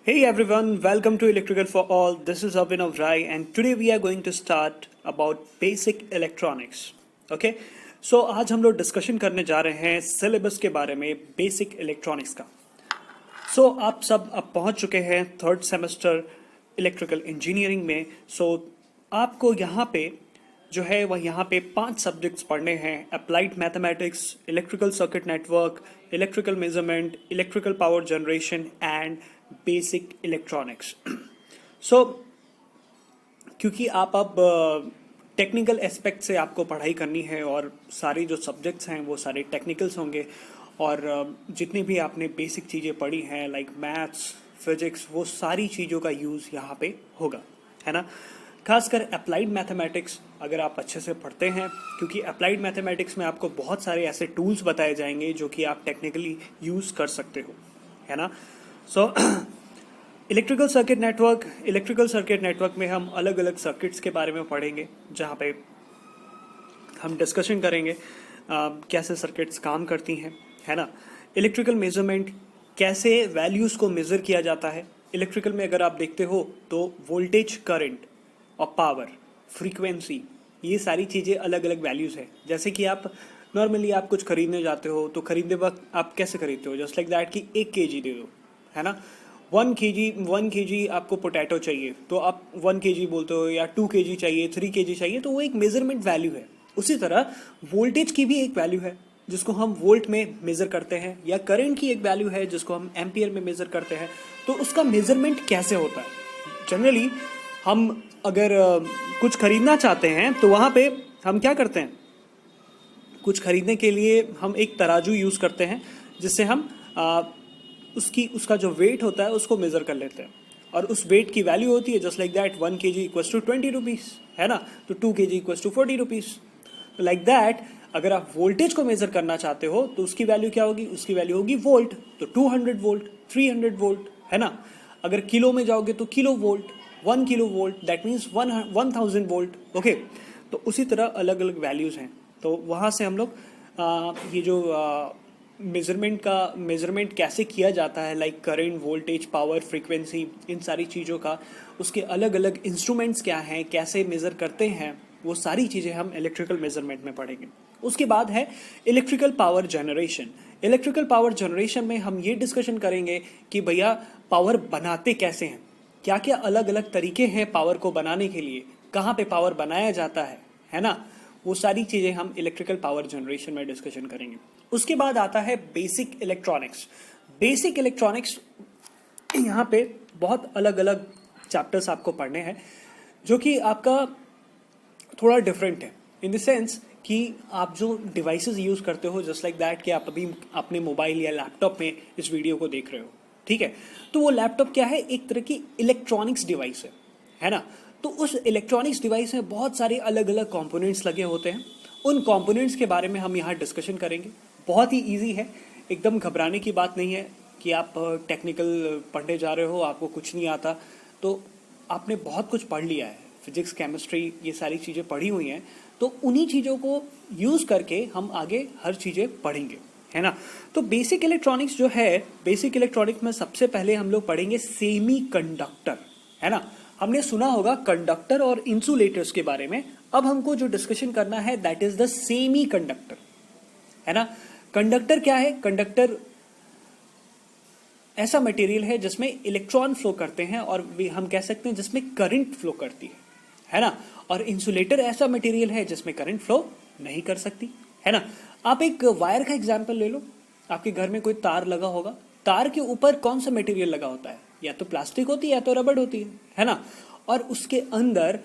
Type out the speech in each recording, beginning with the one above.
Hey everyone, welcome to Electrical for All. This is Abhinav Rai and today we are going to start about basic electronics. Okay? So आज हम लोग discussion करने जा रहे हैं syllabus के बारे में बेसिक इलेक्ट्रॉनिक्स का. So आप सब अब पहुंच चुके हैं थर्ड सेमेस्टर इलेक्ट्रिकल इंजीनियरिंग में. So आपको यहाँ पे जो है वह यहाँ पे 5 सब्जेक्ट्स पढ़ने हैं. Applied mathematics, electrical circuit network, electrical measurement, electrical power generation and basic electronics. So क्योंकि आप अब टेक्निकल एस्पेक्ट से आपको पढ़ाई करनी है और सारे जो सब्जेक्ट्स हैं वो सारे टेक्निकल्स होंगे और जितनी भी आपने बेसिक चीज़ें पढ़ी हैं लाइक मैथ्स, फिजिक्स, वो सारी चीज़ों का यूज़ यहाँ पे होगा, है ना. खासकर अप्लाइड मैथमेटिक्स अगर आप अच्छे से पढ़ते हैं, क्योंकि अप्लाइड मैथमेटिक्स में आपको बहुत सारे ऐसे टूल्स बताए जाएंगे जो कि आप टेक्निकली यूज़ कर सकते हो, है ना. सो इलेक्ट्रिकल सर्किट नेटवर्क में हम अलग अलग सर्किट्स के बारे में पढ़ेंगे, जहाँ पे हम डिस्कशन करेंगे कैसे सर्किट्स काम करती हैं, है ना. इलेक्ट्रिकल मेजरमेंट, कैसे वैल्यूज़ को मेज़र किया जाता है. इलेक्ट्रिकल में अगर आप देखते हो तो वोल्टेज, करंट और पावर, फ्रीक्वेंसी, ये सारी चीज़ें अलग अलग वैल्यूज़ है. जैसे कि आप नॉर्मली आप कुछ खरीदने जाते हो तो खरीदने वक्त आप कैसे खरीदते हो, जस्ट लाइक दैट कि 1 kg दे दो, है ना. 1 kg आपको पोटैटो चाहिए तो आप 1 kg बोलते हो, या 2 kg चाहिए, 3 kg चाहिए, तो वो एक मेजरमेंट वैल्यू है. उसी तरह वोल्टेज की भी एक वैल्यू है जिसको हम वोल्ट में मेज़र करते हैं, या करंट की एक वैल्यू है जिसको हम एम्पियर में मेज़र करते हैं. तो उसका मेजरमेंट कैसे होता है. जनरली हम अगर कुछ खरीदना चाहते हैं तो वहाँ पे हम क्या करते हैं, कुछ खरीदने के लिए हम एक तराजू यूज़ करते हैं जिससे हम उसका जो वेट होता है उसको मेज़र कर लेते हैं, और उस वेट की वैल्यू होती है just like that 1 kg equals to 20 rupees, है ना. तो 2 kg इक्वल्स टू 40 रुपीज़. तो लाइक दैट अगर आप वोल्टेज को मेज़र करना चाहते हो तो उसकी वैल्यू क्या होगी, उसकी वैल्यू होगी वोल्ट. तो 200 वोल्ट, 300 वोल्ट, है ना. अगर किलो में जाओगे तो kilo volt, 1 kilo volt that means 1000 volt. Okay, तो उसी तरह अलग अलग वैल्यूज़ हैं. तो वहाँ से हम लोग ये जो मेजरमेंट कैसे किया जाता है, like current, voltage, power, frequency, इन सारी चीज़ों का, उसके अलग अलग इंस्ट्रूमेंट्स क्या हैं, कैसे मेज़र करते हैं, वो सारी चीज़ें हम इलेक्ट्रिकल मेजरमेंट में पढ़ेंगे. उसके बाद है electrical power generation. Electrical power generation में हम ये डिस्कशन करेंगे कि भैया पावर बनाते कैसे हैं, क्या क्या अलग अलग तरीके हैं पावर को बनाने के लिए, कहाँ पे पावर बनाया जाता है ना. वो सारी चीज़ें हम इलेक्ट्रिकल पावर जनरेशन में डिस्कशन करेंगे. उसके बाद आता है बेसिक इलेक्ट्रॉनिक्स. बेसिक इलेक्ट्रॉनिक्स यहाँ पे बहुत अलग अलग चैप्टर्स आपको पढ़ने हैं जो कि आपका थोड़ा डिफरेंट है, इन द सेंस कि आप जो डिवाइसेस यूज़ करते हो, जस्ट लाइक दैट कि आप अभी अपने मोबाइल या लैपटॉप में इस वीडियो को देख रहे हो, ठीक है. तो वो लैपटॉप क्या है, एक तरह की इलेक्ट्रॉनिक्स डिवाइस है ना. तो उस इलेक्ट्रॉनिक्स डिवाइस में बहुत सारे अलग अलग कंपोनेंट्स लगे होते हैं. उन कंपोनेंट्स के बारे में हम यहाँ डिस्कशन करेंगे. बहुत ही इजी है, एकदम घबराने की बात नहीं है कि आप टेक्निकल पढ़ने जा रहे हो, आपको कुछ नहीं आता. तो आपने बहुत कुछ पढ़ लिया है, फिजिक्स, केमिस्ट्री, ये सारी चीज़ें पढ़ी हुई हैं. तो उन्हीं चीज़ों को यूज़ करके हम आगे हर चीज़ें पढ़ेंगे, है ना. तो बेसिक इलेक्ट्रॉनिक्स जो है, बेसिक इलेक्ट्रॉनिक्स में सबसे पहले हम लोग पढ़ेंगे सेमी कंडक्टर, है ना. हमने सुना होगा कंडक्टर और इंसुलेटर्स के बारे में. अब हमको जो डिस्कशन करना है that is the semi conductor, है ना. कंडक्टर क्या है, कंडक्टर ऐसा मटेरियल है जिसमें इलेक्ट्रॉन फ्लो करते हैं, और हम कह सकते हैं जिसमें करंट फ्लो करती है ना. और इंसुलेटर ऐसा मटेरियल है जिसमें करंट फ्लो नहीं कर सकती, है ना. आप एक वायर का एग्जांपल ले लो. आपके घर में कोई तार लगा होगा, तार के ऊपर कौन सा मटेरियल लगा होता है, या तो प्लास्टिक होती है या तो रबड़ होती है ना. और उसके अंदर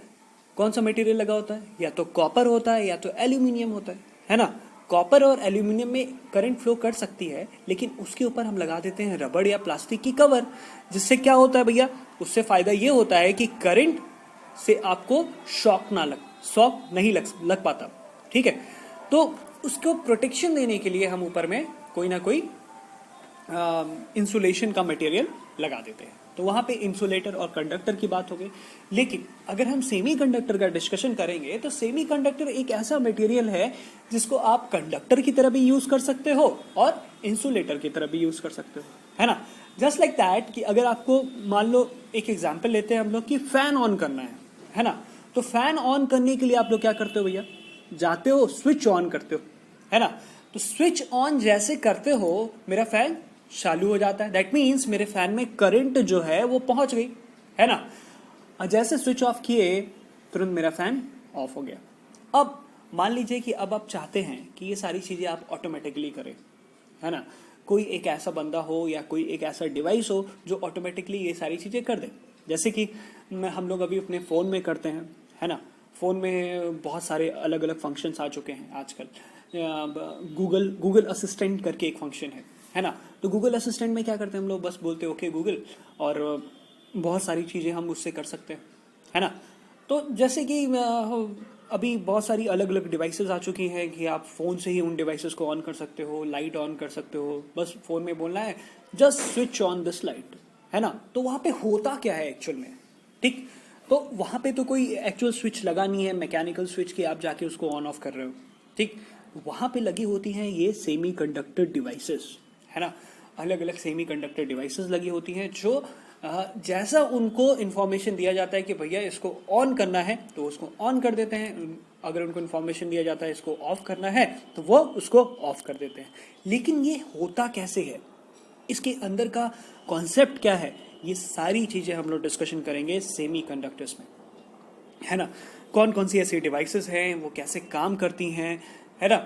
कौन सा मटेरियल लगा होता है, या तो कॉपर होता है या तो एल्यूमिनियम होता है ना. कॉपर और एल्यूमिनियम में करंट फ्लो कर सकती है, लेकिन उसके ऊपर हम लगा देते हैं रबड़ या प्लास्टिक की कवर, जिससे क्या होता है भैया, उससे फायदा ये होता है कि करंट से आपको शॉक नहीं लग पाता, ठीक है. तो उसको प्रोटेक्शन देने के लिए हम ऊपर में कोई ना कोई इंसुलेशन का मटेरियल लगा देते हैं. तो वहाँ पे इंसुलेटर और कंडक्टर की बात हो गई. लेकिन अगर हम सेमी कंडक्टर का डिस्कशन करेंगे तो सेमी कंडक्टर एक ऐसा मटेरियल है जिसको आप कंडक्टर की तरह भी यूज़ कर सकते हो और इंसुलेटर की तरह भी यूज़ कर सकते हो, है ना. जस्ट लाइक दैट कि अगर आपको मान लो एक एग्जांपल लेते हैं हम लोग कि फैन ऑन करना है ना। तो फैन ऑन करने के लिए आप लोग क्या करते हो भैया, जाते हो स्विच ऑन करते हो, है ना। तो स्विच ऑन जैसे करते हो मेरा फैन चालू हो जाता है, दैट मीन्स मेरे फैन में करंट जो है वो पहुंच गई, है ना। और जैसे स्विच ऑफ किए तुरंत मेरा फैन ऑफ हो गया। अब मान लीजिए कि अब आप चाहते हैं कि ये सारी चीजें आप ऑटोमेटिकली करें, है ना। कोई एक ऐसा बंदा हो या कोई एक ऐसा डिवाइस हो जो ऑटोमेटिकली ये सारी चीजें कर दे, जैसे कि हम लोग अभी अपने फोन में करते हैं, है ना। फोन में बहुत सारे अलग अलग फंक्शंस आ चुके हैं आजकल। गूगल असिस्टेंट करके एक फंक्शन है ना। तो गूगल असिस्टेंट में क्या करते हैं हम लोग, बस बोलते हैं ओके गूगल, और बहुत सारी चीज़ें हम उससे कर सकते हैं, है ना। तो जैसे कि अभी बहुत सारी अलग अलग डिवाइसेस आ चुकी हैं कि आप फ़ोन से ही उन डिवाइसेस को ऑन कर सकते हो, लाइट ऑन कर सकते हो, बस फ़ोन में बोलना है just switch on this light, है ना। तो वहाँ पे होता क्या है एक्चुअल में, ठीक। तो वहाँ पे तो कोई एक्चुअल स्विच लगा नहीं है, मैकेनिकल स्विच कि आप जाके उसको ऑन ऑफ कर रहे हो, ठीक। वहाँ पे लगी होती हैं ये सेमी कंडक्टर डिवाइसेस, है ना। अलग अलग सेमी कंडक्टर डिवाइसेस लगी होती हैं जो जैसा उनको इन्फॉर्मेशन दिया जाता है कि भैया इसको ऑन करना है तो उसको ऑन कर देते हैं, अगर उनको इन्फॉर्मेशन दिया जाता है इसको ऑफ करना है तो वो उसको ऑफ कर देते हैं। लेकिन ये होता कैसे है, इसके अंदर का कॉन्सेप्ट क्या है, ये सारी चीजें हम लोग डिस्कशन करेंगे सेमी कंडक्टर्स में, है ना। कौन कौन सी ऐसी डिवाइसेस हैं, वो कैसे काम करती हैं, है ना।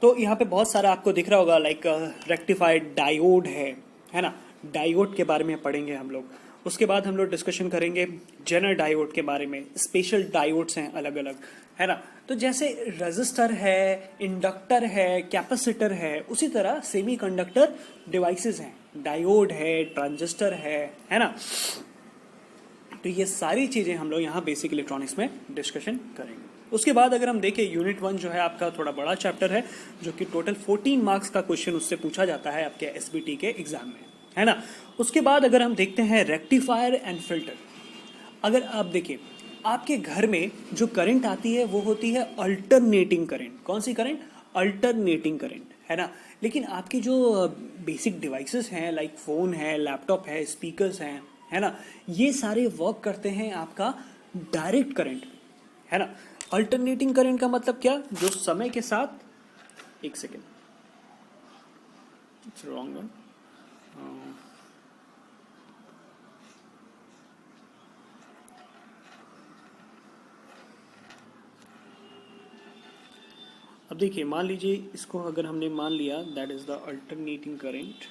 तो यहाँ पे बहुत सारा आपको दिख रहा होगा, लाइक रेक्टिफाइड डायोड है ना। डायोड के बारे में पढ़ेंगे हम लोग। उसके बाद हम लोग डिस्कशन करेंगे जेनर डायोड के बारे में, स्पेशल डायोड्स हैं अलग अलग, है ना। तो जैसे रजिस्टर है, इंडक्टर है, कैपेसिटर है, उसी तरह सेमी कंडक्टर डिवाइसेस हैं, डायोड है, ट्रांजिस्टर है ना। तो ये सारी चीजें हम लोग यहाँ बेसिक इलेक्ट्रॉनिक्स में डिस्कशन करेंगे। उसके बाद अगर हम देखें यूनिट 1 जो है आपका थोड़ा बड़ा चैप्टर है, जो कि टोटल 14 मार्क्स का क्वेश्चन उससे पूछा जाता है आपके एसबीटी के एग्जाम में, है ना। उसके बाद अगर हम देखते हैं रेक्टिफायर एंड फिल्टर। अगर आप देखिए आपके घर में जो करंट आती है वो होती है अल्टरनेटिंग करंट। कौन सी करंट, अल्टरनेटिंग करंट, है ना। लेकिन आपके जो बेसिक डिवाइसेस हैं, लाइक फोन है, लैपटॉप है, स्पीकर्स हैं, है ना, ये सारे वर्क करते हैं आपका डायरेक्ट करंट, है ना। अल्टरनेटिंग करंट का मतलब क्या, जो समय के साथ, एक सेकेंड, इट्स रॉन्ग वन। अब देखिए मान लीजिए इसको अगर हमने मान लिया that is the alternating current,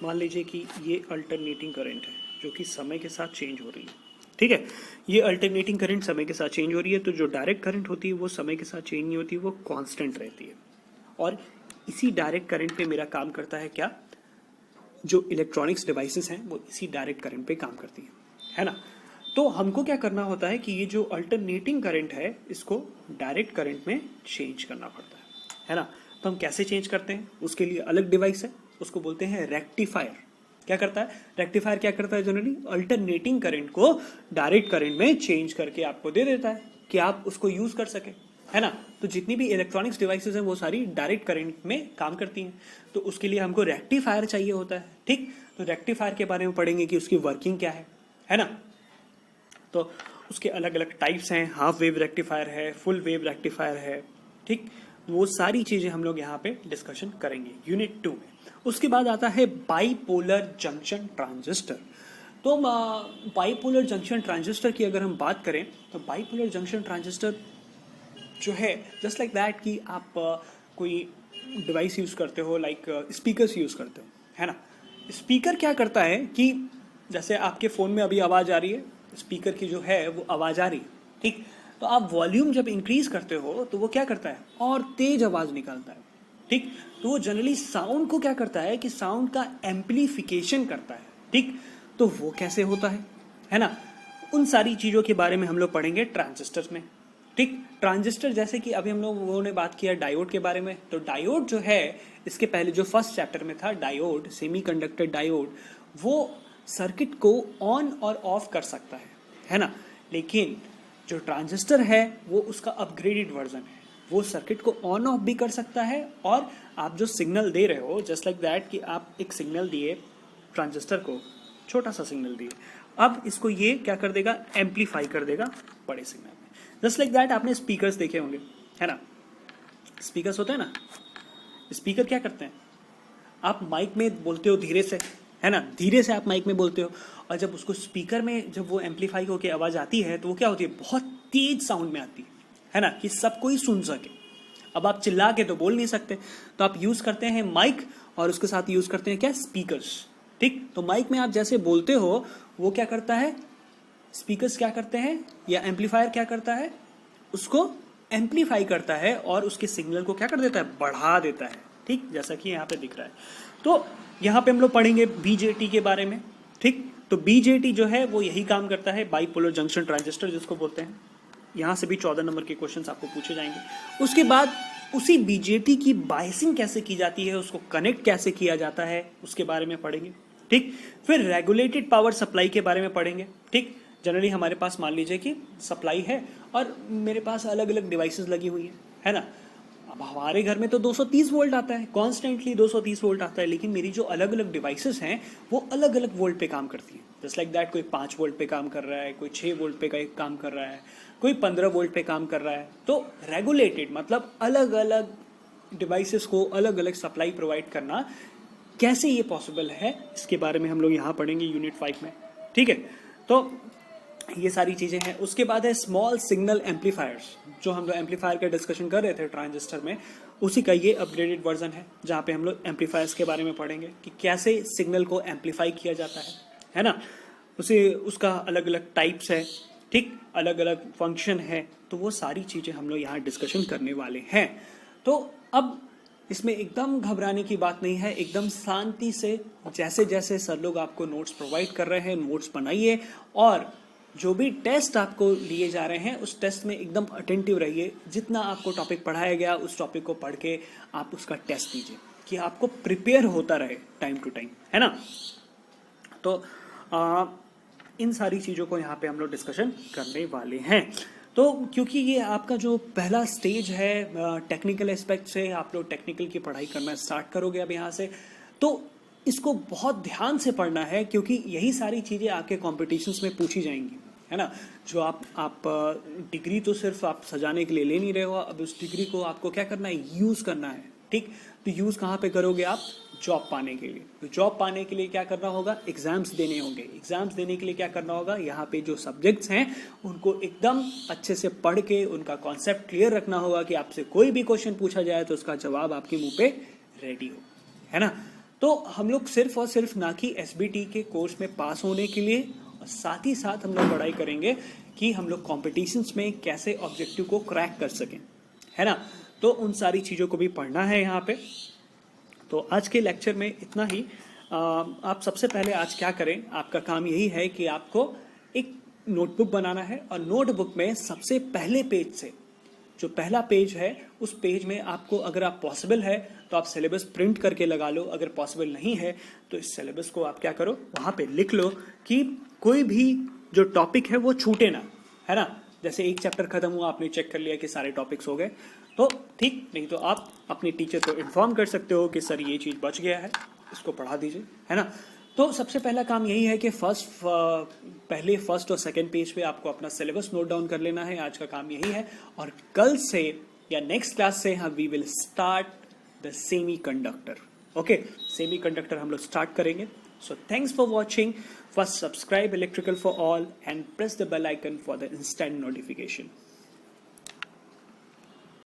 मान लीजिए कि ये अल्टरनेटिंग करंट है जो कि समय के साथ चेंज हो रही है, ठीक है। ये अल्टरनेटिंग करंट समय के साथ चेंज हो रही है, तो जो डायरेक्ट करंट होती है वो समय के साथ चेंज नहीं होती, वो कांस्टेंट रहती है। और इसी डायरेक्ट करंट पे मेरा काम करता है क्या, जो इलेक्ट्रॉनिक्स डिवाइसेस हैं वो इसी डायरेक्ट करंट पे काम करती है ना। तो हमको क्या करना होता है कि ये जो अल्टरनेटिंग करंट है इसको डायरेक्ट करंट में चेंज करना पड़ता है ना। तो हम कैसे चेंज करते हैं, उसके लिए अलग डिवाइस है, उसको बोलते हैं रेक्टिफायर। क्या करता है रेक्टिफायर, क्या करता है जनरली अल्टरनेटिंग करंट को डायरेक्ट करंट में चेंज करके आपको दे देता है कि आप उसको यूज कर सके, है ना। तो जितनी भी इलेक्ट्रॉनिक्स डिवाइसेस हैं वो सारी डायरेक्ट करंट में काम करती हैं, तो उसके लिए हमको रेक्टिफायर चाहिए होता है, ठीक। तो रेक्टिफायर के बारे में पढ़ेंगे कि उसकी वर्किंग क्या है ना। तो उसके अलग अलग टाइप्स हैं, हाफ वेव रेक्टिफायर है, फुल वेव रेक्टिफायर है, ठीक। वो सारी चीजें हम लोग यहाँ पे डिस्कशन करेंगे यूनिट 2 में। उसके बाद आता है बाइपोलर जंक्शन ट्रांजिस्टर। तो बाइपोलर जंक्शन ट्रांजिस्टर की अगर हम बात करें तो बाइपोलर जंक्शन ट्रांजिस्टर जो है जस्ट लाइक दैट कि आप कोई डिवाइस यूज़ करते हो, लाइक स्पीकर्स यूज़ करते हो, है ना। स्पीकर क्या करता है कि जैसे आपके फ़ोन में अभी आवाज़ आ रही है, स्पीकर की जो है वो आवाज़ आ रही है, ठीक। तो आप वॉल्यूम जब इंक्रीज करते हो तो वो क्या करता है, और तेज आवाज़ निकालता है, ठीक। तो वो जनरली साउंड को क्या करता है कि साउंड का एम्पलीफिकेशन करता है, ठीक। तो वो कैसे होता है ना। उन सारी चीज़ों के बारे में हम लोग पढ़ेंगे ट्रांजिस्टर्स में, ठीक। ट्रांजिस्टर जैसे कि अभी हम लोगों ने बात किया डायोड के बारे में, तो डायोड जो है इसके पहले जो फर्स्ट चैप्टर में था डायोड, सेमीकंडक्टर डायोड, वो सर्किट को ऑन और ऑफ कर सकता है ना। लेकिन जो ट्रांजिस्टर है वो उसका अपग्रेडेड वर्जन है, वो सर्किट को ऑन ऑफ भी कर सकता है, और आप जो सिग्नल दे रहे हो जस्ट लाइक दैट कि आप एक सिग्नल दिए ट्रांजिस्टर को, छोटा सा सिग्नल दिए, अब इसको ये क्या कर देगा, एम्पलीफाई कर देगा बड़े सिग्नल में। जस्ट लाइक दैट आपने स्पीकर्स देखे होंगे, है ना, स्पीकर्स होते हैं ना, स्पीकर क्या करते हैं, आप माइक में बोलते हो धीरे से, है ना, धीरे से आप माइक में बोलते हो, और जब उसको स्पीकर में जब वो एम्पलीफाई होकर आवाज़ आती है तो वो क्या होती है, बहुत तेज साउंड में आती है ना, कि सब कोई सुन सके। अब आप चिल्ला के तो बोल नहीं सकते, तो आप यूज़ करते हैं माइक, और उसके साथ यूज़ करते हैं क्या, स्पीकर्स। ठीक, तो माइक में आप जैसे बोलते हो वो क्या करता है, स्पीकर्स क्या करते हैं, या एम्पलीफायर क्या करता है, उसको एम्पलीफाई करता है और उसके सिग्नल को क्या कर देता है, बढ़ा देता है। ठीक, जैसा कि यहाँ पे दिख रहा है। तो यहाँ पे हम लोग पढ़ेंगे बीजेटी के बारे में। ठीक, तो बीजेटी जो है वो यही काम करता है, बाइपोलर जंक्शन ट्रांजिस्टर जिसको बोलते हैं। यहाँ से भी 14 नंबर के क्वेश्चंस आपको पूछे जाएंगे। उसके बाद उसी बीजेटी की बायसिंग कैसे की जाती है, उसको कनेक्ट कैसे किया जाता है, उसके बारे में पढ़ेंगे। ठीक, फिर रेगुलेटेड पावर सप्लाई के बारे में पढ़ेंगे। ठीक, जनरली हमारे पास मान लीजिए कि सप्लाई है और मेरे पास अलग अलग डिवाइसेस लगी हुई है ना। अब हमारे घर में तो 230 वोल्ट आता है, कॉन्स्टेंटली 230 वोल्ट आता है, लेकिन मेरी जो अलग अलग डिवाइसेस हैं वो अलग अलग वोल्ट पे काम करती है। जस्ट लाइक दैट, कोई 5 वोल्ट पे काम कर रहा है, कोई 6 वोल्ट पे काम कर रहा है, कोई 15 वोल्ट पे काम कर रहा है। तो रेगुलेटेड मतलब अलग अलग डिवाइसेस को अलग अलग सप्लाई प्रोवाइड करना कैसे ये पॉसिबल है, इसके बारे में हम लोग यहाँ पढ़ेंगे यूनिट 5 में। ठीक है, तो ये सारी चीज़ें हैं। उसके बाद है स्मॉल सिग्नल एम्पलीफायर्स, जो हम लोग एम्पलीफायर का डिस्कशन कर रहे थे ट्रांजिस्टर में, उसी का ये अपग्रेडेड वर्जन है, जहाँ पे हम लोग एम्पलीफायर्स के बारे में पढ़ेंगे कि कैसे सिग्नल को एम्पलीफाई किया जाता है ना। उसे उसका अलग अलग टाइप्स है, ठीक, अलग अलग फंक्शन है, तो वो सारी चीज़ें हम लोग यहाँ डिस्कशन करने वाले हैं। तो अब इसमें एकदम घबराने की बात नहीं है, एकदम शांति से जैसे जैसे सर लोग आपको नोट्स प्रोवाइड कर रहे हैं, नोट्स बनाइए, और जो भी टेस्ट आपको लिए जा रहे हैं उस टेस्ट में एकदम अटेंटिव रहिए। जितना आपको टॉपिक पढ़ाया गया उस टॉपिक को पढ़ के आप उसका टेस्ट दीजिए, कि आपको प्रिपेयर होता रहे टाइम टू टाइम, है ना। तो इन सारी चीज़ों को यहाँ पे हम लोग डिस्कशन करने वाले हैं। तो क्योंकि ये आपका जो पहला स्टेज है टेक्निकल एस्पेक्ट से, आप लोग टेक्निकल की पढ़ाई करना स्टार्ट करोगे अब यहाँ से, तो इसको बहुत ध्यान से पढ़ना है, क्योंकि यही सारी चीज़ें आपके कॉम्पिटिशन्स में पूछी जाएंगी, है ना। जो आप डिग्री तो सिर्फ आप सजाने के लिए ले नहीं रहे हो, अब उस डिग्री को आपको क्या करना है, यूज़ करना है। ठीक, तो यूज़ कहाँ पे करोगे आप, जॉब पाने के लिए। तो जॉब पाने के लिए क्या करना होगा, एग्जाम्स देने होंगे। एग्जाम्स देने के लिए क्या करना होगा, यहाँ पे जो सब्जेक्ट्स हैं उनको एकदम अच्छे से पढ़ के उनका कॉन्सेप्ट क्लियर रखना होगा, कि आपसे कोई भी क्वेश्चन पूछा जाए तो उसका जवाब आपके मुंह पे रेडी हो, है ना। तो हम लोग सिर्फ और सिर्फ ना कि एसबीटी के कोर्स में पास होने के लिए, और साथ ही साथ हम लोग पढ़ाई करेंगे कि हम लोग कॉम्पिटिशन्स में कैसे ऑब्जेक्टिव को क्रैक कर सकें, है ना। तो उन सारी चीज़ों को भी पढ़ना है यहाँ पे। तो आज के लेक्चर में इतना ही। आप सबसे पहले आज क्या करें, आपका काम यही है कि आपको एक नोटबुक बनाना है, और नोटबुक में सबसे पहले पेज से, जो पहला पेज है उस पेज में आपको, अगर आप पॉसिबल है तो आप सिलेबस प्रिंट करके लगा लो, अगर पॉसिबल नहीं है तो इस सिलेबस को आप क्या करो, वहाँ पे लिख लो कि कोई भी जो टॉपिक है वो छूटे ना, है ना। जैसे एक चैप्टर खत्म हुआ, आपने चेक कर लिया कि सारे टॉपिक्स हो गए तो ठीक, नहीं तो आप अपने टीचर को इन्फॉर्म कर सकते हो कि सर ये चीज़ बच गया है, इसको पढ़ा दीजिए, है ना। तो सबसे पहला काम यही है कि पहले फर्स्ट और सेकंड पेज पे आपको अपना सिलेबस नोट डाउन कर लेना है। आज का काम यही है, और कल से या नेक्स्ट क्लास से हम we will start the semiconductor. Okay, semiconductor हम लोग स्टार्ट करेंगे। So thanks for watching. First subscribe electrical for all and press the bell icon for the instant notification.